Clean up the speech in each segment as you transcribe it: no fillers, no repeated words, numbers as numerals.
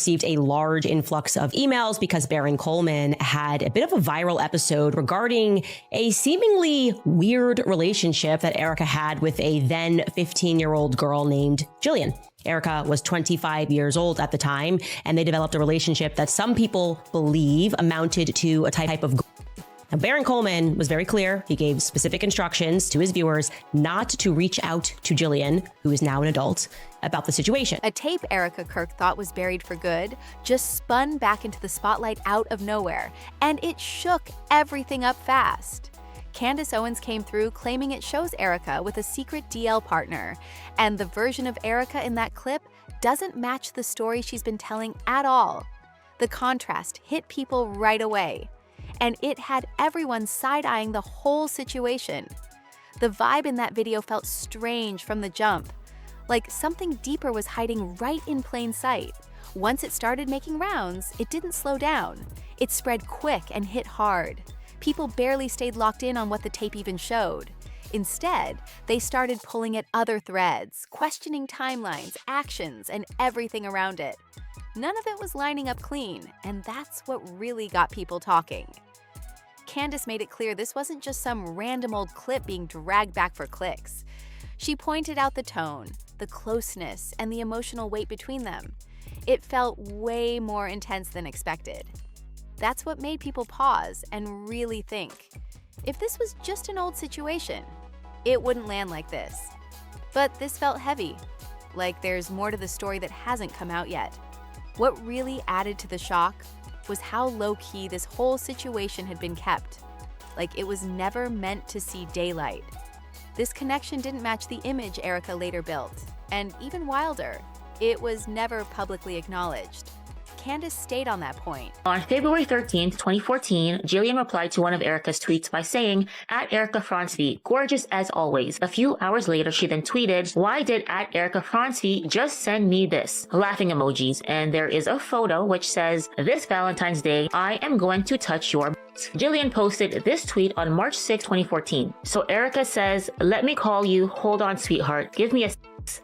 received a large influx of emails because Baron Coleman had a bit of a viral episode regarding a seemingly weird relationship that Erika had with a then 15-year-old girl named Jillian. Erika was 25 years old at the time, and they developed a relationship that some people believe amounted to a type of. Now, Baron Coleman was very clear. He gave specific instructions to his viewers not to reach out to Jillian, who is now an adult, about the situation. A tape Erika Kirk thought was buried for good just spun back into the spotlight out of nowhere, and it shook everything up fast. Candace Owens came through claiming it shows Erika with a secret DL partner, and the version of Erika in that clip doesn't match the story she's been telling at all. The contrast hit people right away, and it had everyone side-eyeing the whole situation. The vibe in that video felt strange from the jump, like something deeper was hiding right in plain sight. Once it started making rounds, it didn't slow down. It spread quick and hit hard. People barely stayed locked in on what the tape even showed. Instead, they started pulling at other threads, questioning timelines, actions, and everything around it. None of it was lining up clean, and that's what really got people talking. Candace made it clear this wasn't just some random old clip being dragged back for clicks. She pointed out the tone, the closeness, and the emotional weight between them. It felt way more intense than expected. That's what made people pause and really think. If this was just an old situation, it wouldn't land like this. But this felt heavy, like there's more to the story that hasn't come out yet. What really added to the shock was how low-key this whole situation had been kept, like it was never meant to see daylight. This connection didn't match the image Erika later built, and even wilder, it was never publicly acknowledged. Candace stayed on that point. On February 13th, 2014, Jillian replied to one of Erika's tweets by saying, @ErikaFrancvi, gorgeous as always. A few hours later, she then tweeted, why did @ErikaFrancvi just send me this? Laughing emojis. And there is a photo which says, this Valentine's Day, I am going to touch your Jillian posted this tweet on March 6, 2014. So Erika says, let me call you. Hold on, sweetheart. Give me a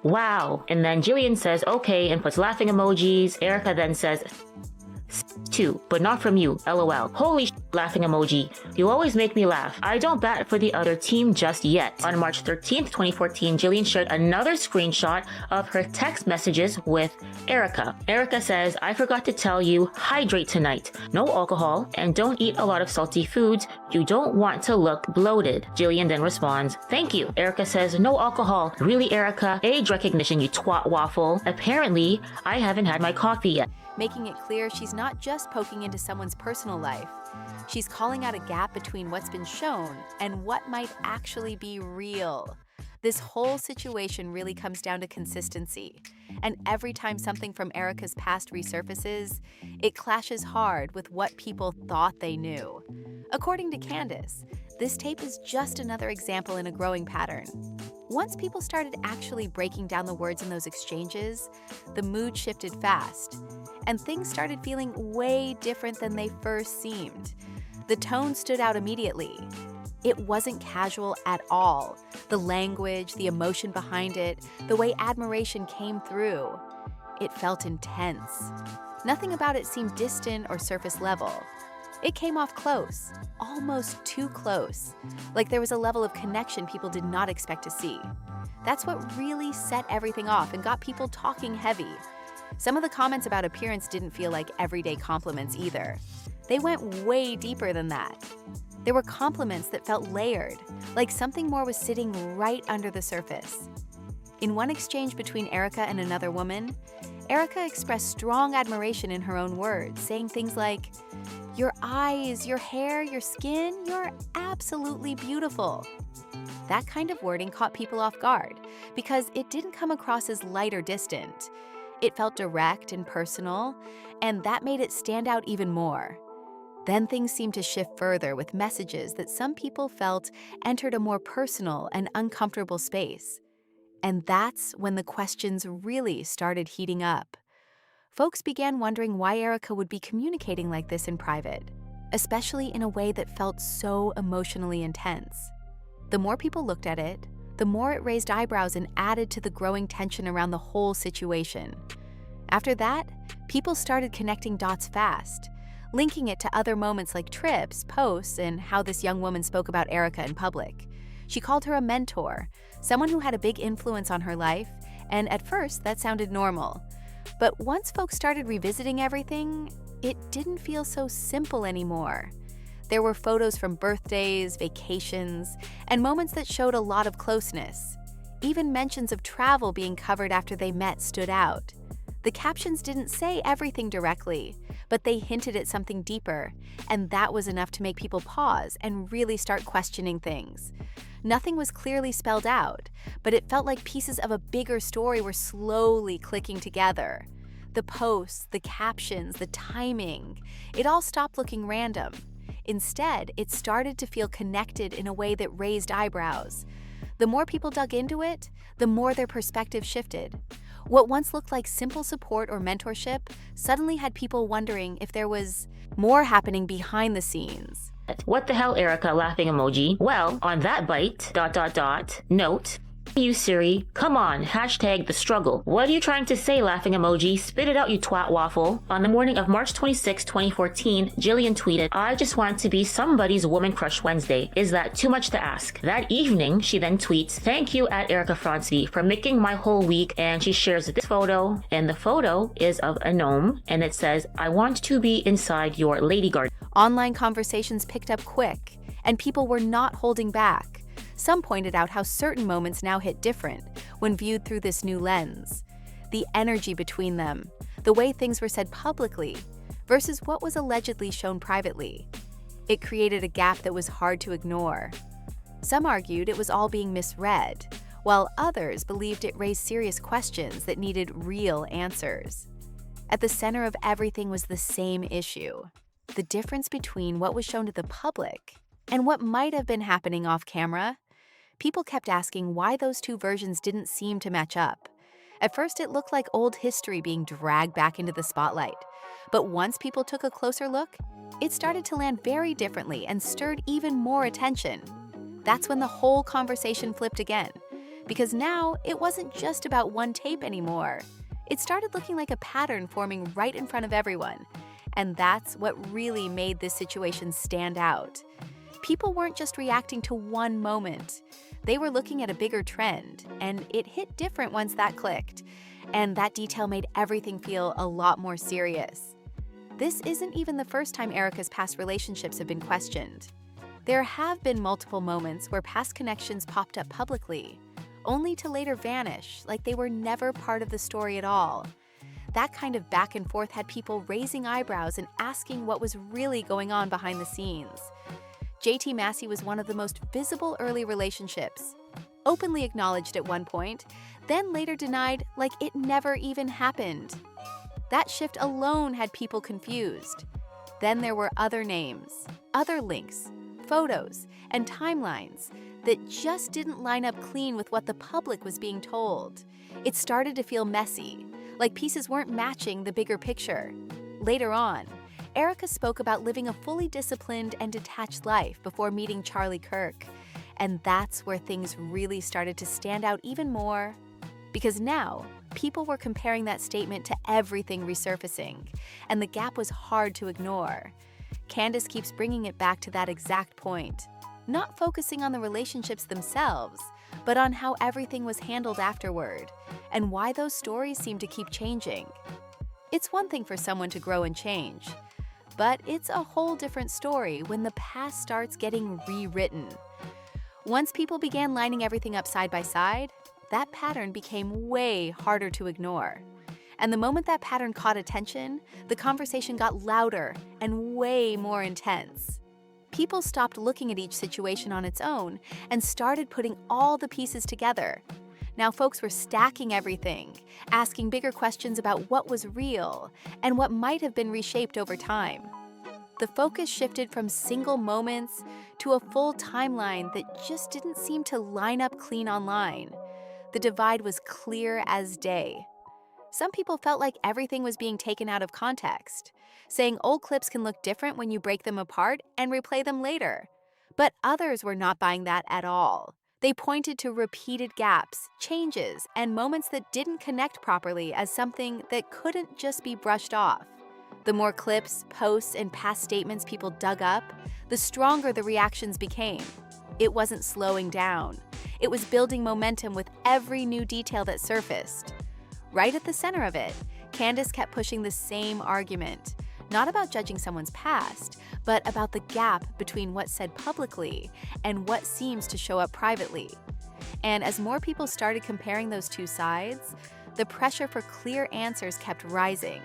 wow. And then Jillian says, okay, and puts laughing emojis. Erika then says, too, but not from you, lol. Holy laughing emoji. You always make me laugh. I don't bat for the other team just yet. On March 13th, 2014, Jillian shared another screenshot of her text messages with Erika. Erika says, I forgot to tell you, hydrate tonight. No alcohol, and don't eat a lot of salty foods. You don't want to look bloated. Jillian then responds, thank you. Erika says, no alcohol. Really, Erika? Age recognition, you twat waffle. Apparently, I haven't had my coffee yet. Making it clear she's not just poking into someone's personal life. She's calling out a gap between what's been shown and what might actually be real. This whole situation really comes down to consistency. And every time something from Erika's past resurfaces, it clashes hard with what people thought they knew. According to Candace, this tape is just another example in a growing pattern. Once people started actually breaking down the words in those exchanges, the mood shifted fast, and things started feeling way different than they first seemed. The tone stood out immediately. It wasn't casual at all. The language, the emotion behind it, the way admiration came through. It felt intense. Nothing about it seemed distant or surface level. It came off close, almost too close, like there was a level of connection people did not expect to see. That's what really set everything off and got people talking heavy. Some of the comments about appearance didn't feel like everyday compliments either. They went way deeper than that. There were compliments that felt layered, like something more was sitting right under the surface. In one exchange between Erika and another woman, Erika expressed strong admiration in her own words, saying things like, your eyes, your hair, your skin, you're absolutely beautiful. That kind of wording caught people off guard because it didn't come across as light or distant. It felt direct and personal, and that made it stand out even more. Then things seemed to shift further with messages that some people felt entered a more personal and uncomfortable space. And that's when the questions really started heating up. Folks began wondering why Erika would be communicating like this in private, especially in a way that felt so emotionally intense. The more people looked at it, the more it raised eyebrows and added to the growing tension around the whole situation. After that, People started connecting dots fast, linking it to other moments like trips, posts, and how this young woman spoke about Erika in public. She called her a mentor, someone who had a big influence on her life, and at first that sounded normal. But once folks started revisiting everything, it didn't feel so simple anymore. There were photos from birthdays, vacations, and moments that showed a lot of closeness. Even mentions of travel being covered after they met stood out. The captions didn't say everything directly, but they hinted at something deeper, and that was enough to make people pause and really start questioning things. Nothing was clearly spelled out, but it felt like pieces of a bigger story were slowly clicking together. The posts, the captions, the timing, it all stopped looking random. Instead, it started to feel connected in a way that raised eyebrows. The more people dug into it, the more their perspective shifted. What once looked like simple support or mentorship suddenly had people wondering if there was more happening behind the scenes. What the hell, Erika? Laughing emoji. Well, on that bite, note. You Siri, come on, hashtag the struggle. What are you trying to say, laughing emoji? Spit it out, you twat waffle. On the morning of March 26, 2014, Jillian tweeted, I just want to be somebody's woman crush Wednesday. Is that too much to ask? That evening, she then tweets, thank you at Erika Francvi for making my whole week, and she shares this photo, and the photo is of a gnome, and it says, I want to be inside your lady garden. Online conversations picked up quick, and people were not holding back. Some pointed out how certain moments now hit different when viewed through this new lens. The energy between them, the way things were said publicly versus what was allegedly shown privately. It created a gap that was hard to ignore. Some argued it was all being misread, while others believed it raised serious questions that needed real answers. At the center of everything was the same issue: the difference between what was shown to the public and what might have been happening off camera. People kept asking why those two versions didn't seem to match up. At first, it looked like old history being dragged back into the spotlight. But once people took a closer look, it started to land very differently and stirred even more attention. That's when the whole conversation flipped again, because now it wasn't just about one tape anymore. It started looking like a pattern forming right in front of everyone. And that's what really made this situation stand out. People weren't just reacting to one moment. They were looking at a bigger trend, and it hit different once that clicked. And that detail made everything feel a lot more serious. This isn't even the first time Erika's past relationships have been questioned. There have been multiple moments where past connections popped up publicly, only to later vanish like they were never part of the story at all. That kind of back and forth had people raising eyebrows and asking what was really going on behind the scenes. JT Massey was one of the most visible early relationships, openly acknowledged at one point, then later denied like it never even happened. That shift alone had people confused. Then there were other names, other links, photos, and timelines that just didn't line up clean with what the public was being told. It started to feel messy, like pieces weren't matching the bigger picture. Later on, Erika spoke about living a fully disciplined and detached life before meeting Charlie Kirk. And that's where things really started to stand out even more. Because now, people were comparing that statement to everything resurfacing, and the gap was hard to ignore. Candace keeps bringing it back to that exact point, not focusing on the relationships themselves, but on how everything was handled afterward, and why those stories seem to keep changing. It's one thing for someone to grow and change, but it's a whole different story when the past starts getting rewritten. Once people began lining everything up side by side, that pattern became way harder to ignore. And the moment that pattern caught attention, the conversation got louder and way more intense. People stopped looking at each situation on its own and started putting all the pieces together. Now folks were stacking everything, asking bigger questions about what was real and what might have been reshaped over time. The focus shifted from single moments to a full timeline that just didn't seem to line up clean online. The divide was clear as day. Some people felt like everything was being taken out of context, saying old clips can look different when you break them apart and replay them later. But others were not buying that at all. They pointed to repeated gaps, changes, and moments that didn't connect properly as something that couldn't just be brushed off. The more clips, posts, and past statements people dug up, the stronger the reactions became. It wasn't slowing down. It was building momentum with every new detail that surfaced. Right at the center of it, Candace kept pushing the same argument, not about judging someone's past, but about the gap between what's said publicly and what seems to show up privately. And as more people started comparing those two sides, the pressure for clear answers kept rising.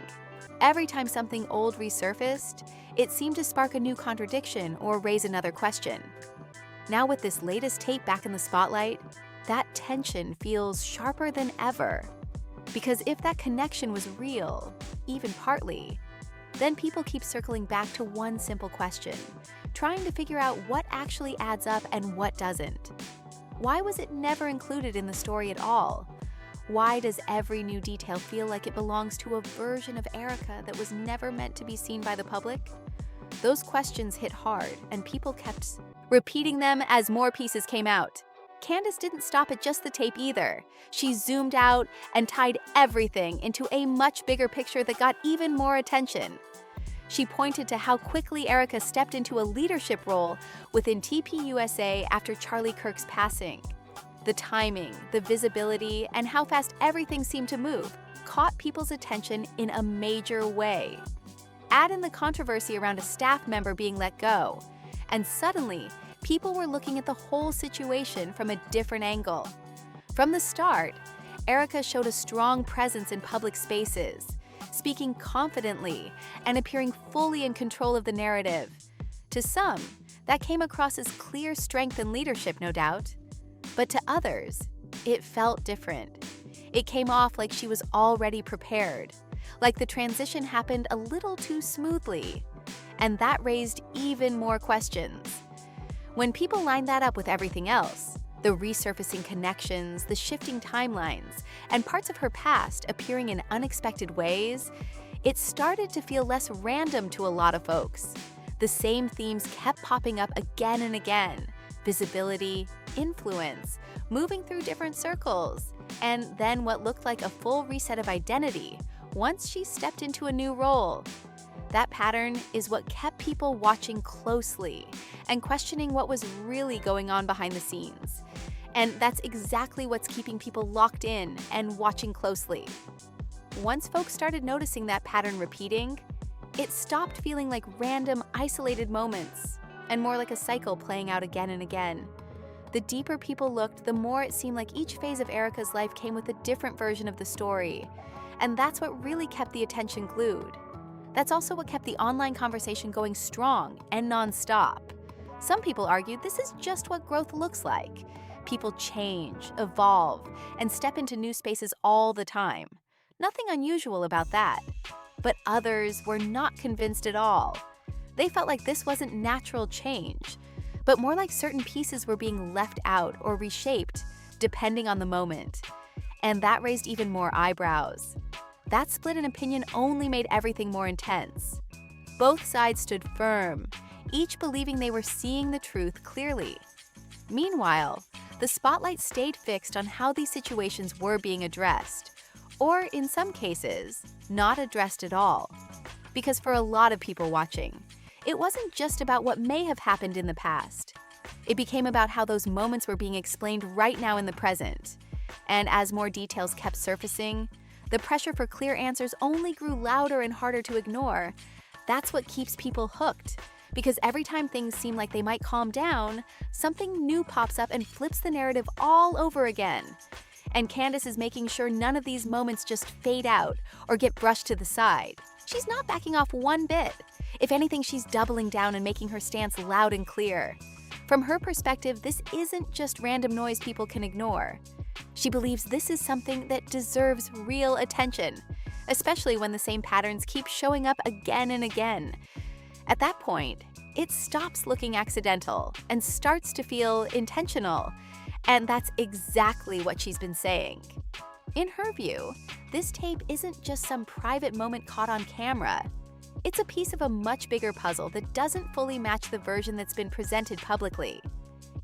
Every time something old resurfaced, it seemed to spark a new contradiction or raise another question. Now with this latest tape back in the spotlight, that tension feels sharper than ever. Because if that connection was real, even partly, then people keep circling back to one simple question, trying to figure out what actually adds up and what doesn't. Why was it never included in the story at all? Why does every new detail feel like it belongs to a version of Erika that was never meant to be seen by the public? Those questions hit hard, and people kept repeating them as more pieces came out. Candace didn't stop at just the tape either. She zoomed out and tied everything into a much bigger picture that got even more attention. She pointed to how quickly Erika stepped into a leadership role within TPUSA after Charlie Kirk's passing. The timing, the visibility, and how fast everything seemed to move caught people's attention in a major way. Add in the controversy around a staff member being let go, and suddenly, people were looking at the whole situation from a different angle. From the start, Erika showed a strong presence in public spaces, speaking confidently and appearing fully in control of the narrative. To some, that came across as clear strength and leadership, no doubt. But to others, it felt different. It came off like she was already prepared, like the transition happened a little too smoothly. And that raised even more questions. When people lined that up with everything else, the resurfacing connections, the shifting timelines, and parts of her past appearing in unexpected ways, it started to feel less random to a lot of folks. The same themes kept popping up again and again: visibility, influence, moving through different circles, and then what looked like a full reset of identity once she stepped into a new role. That pattern is what kept people watching closely and questioning what was really going on behind the scenes. And that's exactly what's keeping people locked in and watching closely. Once folks started noticing that pattern repeating, it stopped feeling like random, isolated moments and more like a cycle playing out again and again. The deeper people looked, the more it seemed like each phase of Erika's life came with a different version of the story. And that's what really kept the attention glued. That's also what kept the online conversation going strong and nonstop. Some people argued this is just what growth looks like. People change, evolve, and step into new spaces all the time. Nothing unusual about that. But others were not convinced at all. They felt like this wasn't natural change, but more like certain pieces were being left out or reshaped, depending on the moment. And that raised even more eyebrows. That split in opinion only made everything more intense. Both sides stood firm, each believing they were seeing the truth clearly. Meanwhile, the spotlight stayed fixed on how these situations were being addressed, or in some cases, not addressed at all. Because for a lot of people watching, it wasn't just about what may have happened in the past. It became about how those moments were being explained right now in the present. And as more details kept surfacing, the pressure for clear answers only grew louder and harder to ignore. That's what keeps people hooked, because every time things seem like they might calm down, something new pops up and flips the narrative all over again. And Candace is making sure none of these moments just fade out or get brushed to the side. She's not backing off one bit. If anything, she's doubling down and making her stance loud and clear. From her perspective, this isn't just random noise people can ignore. She believes this is something that deserves real attention, especially when the same patterns keep showing up again and again. At that point, it stops looking accidental and starts to feel intentional, and that's exactly what she's been saying. In her view, this tape isn't just some private moment caught on camera. It's a piece of a much bigger puzzle that doesn't fully match the version that's been presented publicly.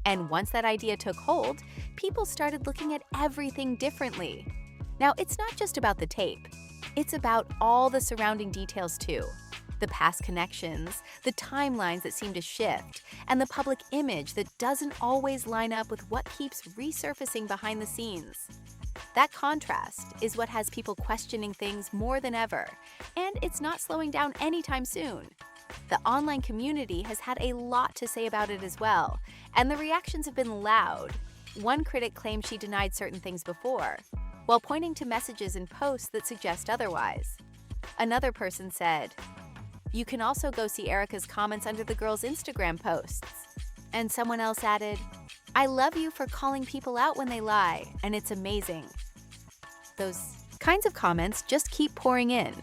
And once that idea took hold, people started looking at everything differently. Now, it's not just about the tape. It's about all the surrounding details too. The past connections, the timelines that seem to shift, and the public image that doesn't always line up with what keeps resurfacing behind the scenes. That contrast is what has people questioning things more than ever, and it's not slowing down anytime soon. The online community has had a lot to say about it as well, and the reactions have been loud. One critic claimed she denied certain things before, while pointing to messages and posts that suggest otherwise. Another person said, "You can also go see Erika's comments under the girl's Instagram posts." And someone else added, "I love you for calling people out when they lie, and it's amazing." Those kinds of comments just keep pouring in.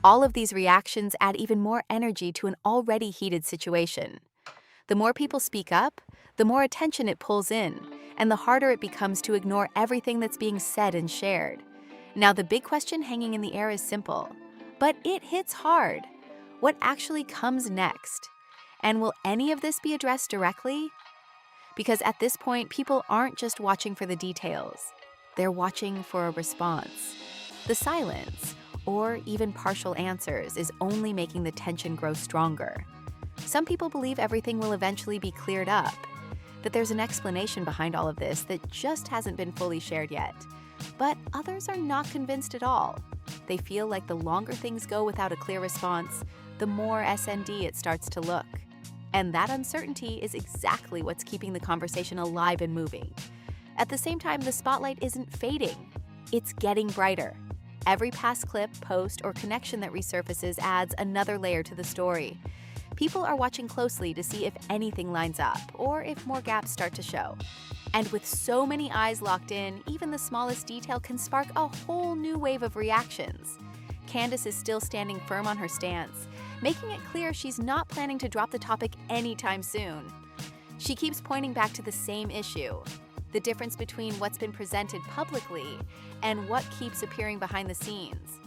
All of these reactions add even more energy to an already heated situation. The more people speak up, the more attention it pulls in, and the harder it becomes to ignore everything that's being said and shared. Now, the big question hanging in the air is simple, but it hits hard. What actually comes next? And will any of this be addressed directly? Because at this point, people aren't just watching for the details. They're watching for a response. The silence, or even partial answers, is only making the tension grow stronger. Some people believe everything will eventually be cleared up, that there's an explanation behind all of this that just hasn't been fully shared yet. But others are not convinced at all. They feel like the longer things go without a clear response, the more SND it starts to look. And that uncertainty is exactly what's keeping the conversation alive and moving. At the same time, the spotlight isn't fading. It's getting brighter. Every past clip, post, or connection that resurfaces adds another layer to the story. People are watching closely to see if anything lines up or if more gaps start to show. And with so many eyes locked in, even the smallest detail can spark a whole new wave of reactions. Candace is still standing firm on her stance, making it clear she's not planning to drop the topic anytime soon. She keeps pointing back to the same issue, the difference between what's been presented publicly and what keeps appearing behind the scenes.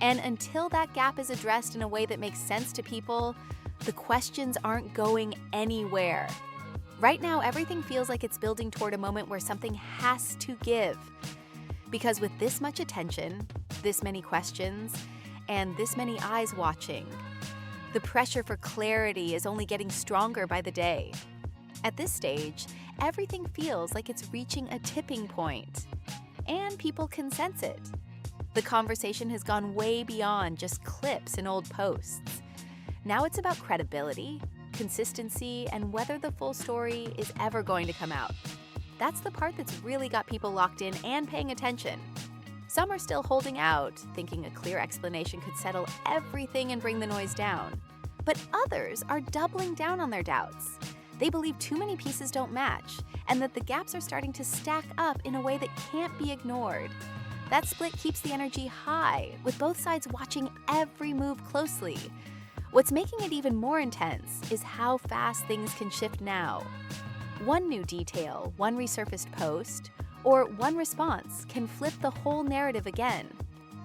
And until that gap is addressed in a way that makes sense to people, the questions aren't going anywhere. Right now, everything feels like it's building toward a moment where something has to give. Because with this much attention, this many questions, and this many eyes watching, the pressure for clarity is only getting stronger by the day. At this stage, everything feels like it's reaching a tipping point, and people can sense it. The conversation has gone way beyond just clips and old posts. Now it's about credibility, consistency, and whether the full story is ever going to come out. That's the part that's really got people locked in and paying attention. Some are still holding out, thinking a clear explanation could settle everything and bring the noise down. But others are doubling down on their doubts. They believe too many pieces don't match, and that the gaps are starting to stack up in a way that can't be ignored. That split keeps the energy high, with both sides watching every move closely. What's making it even more intense is how fast things can shift now. One new detail, one resurfaced post, or one response can flip the whole narrative again.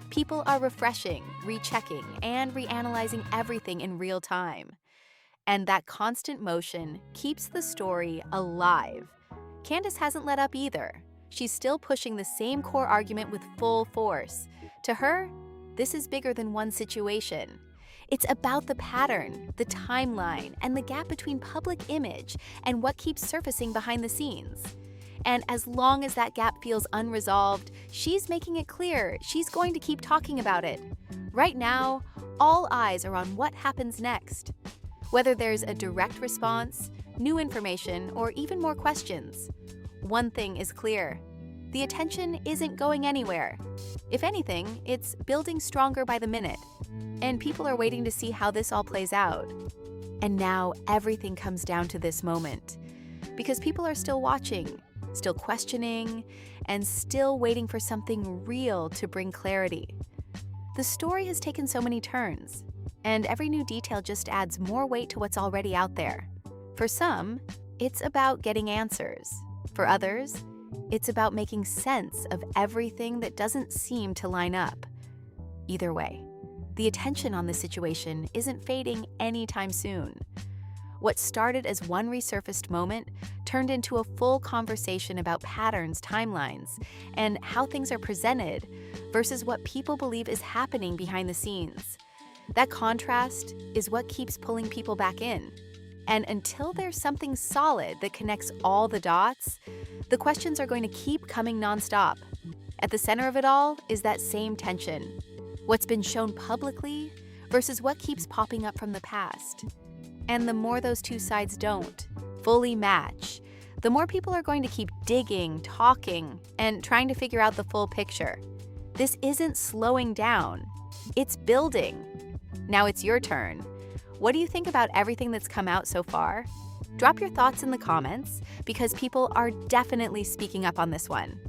People are refreshing, rechecking, and reanalyzing everything in real time. And that constant motion keeps the story alive. Candace hasn't let up either. She's still pushing the same core argument with full force. To her, this is bigger than one situation. It's about the pattern, the timeline, and the gap between public image and what keeps surfacing behind the scenes. And as long as that gap feels unresolved, she's making it clear she's going to keep talking about it. Right now, all eyes are on what happens next. Whether there's a direct response, new information, or even more questions, one thing is clear. The attention isn't going anywhere. If anything, it's building stronger by the minute. And people are waiting to see how this all plays out. And now everything comes down to this moment. Because people are still watching, still questioning, and still waiting for something real to bring clarity. The story has taken so many turns, and every new detail just adds more weight to what's already out there. For some, it's about getting answers. For others, it's about making sense of everything that doesn't seem to line up. Either way, the attention on this situation isn't fading anytime soon. What started as one resurfaced moment turned into a full conversation about patterns, timelines, and how things are presented versus what people believe is happening behind the scenes. That contrast is what keeps pulling people back in. And until there's something solid that connects all the dots, the questions are going to keep coming nonstop. At the center of it all is that same tension. What's been shown publicly versus what keeps popping up from the past. And the more those two sides don't fully match, the more people are going to keep digging, talking, and trying to figure out the full picture. This isn't slowing down, it's building. Now it's your turn. What do you think about everything that's come out so far? Drop your thoughts in the comments because people are definitely speaking up on this one.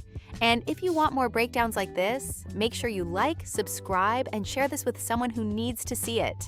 And if you want more breakdowns like this, make sure you like, subscribe, and share this with someone who needs to see it.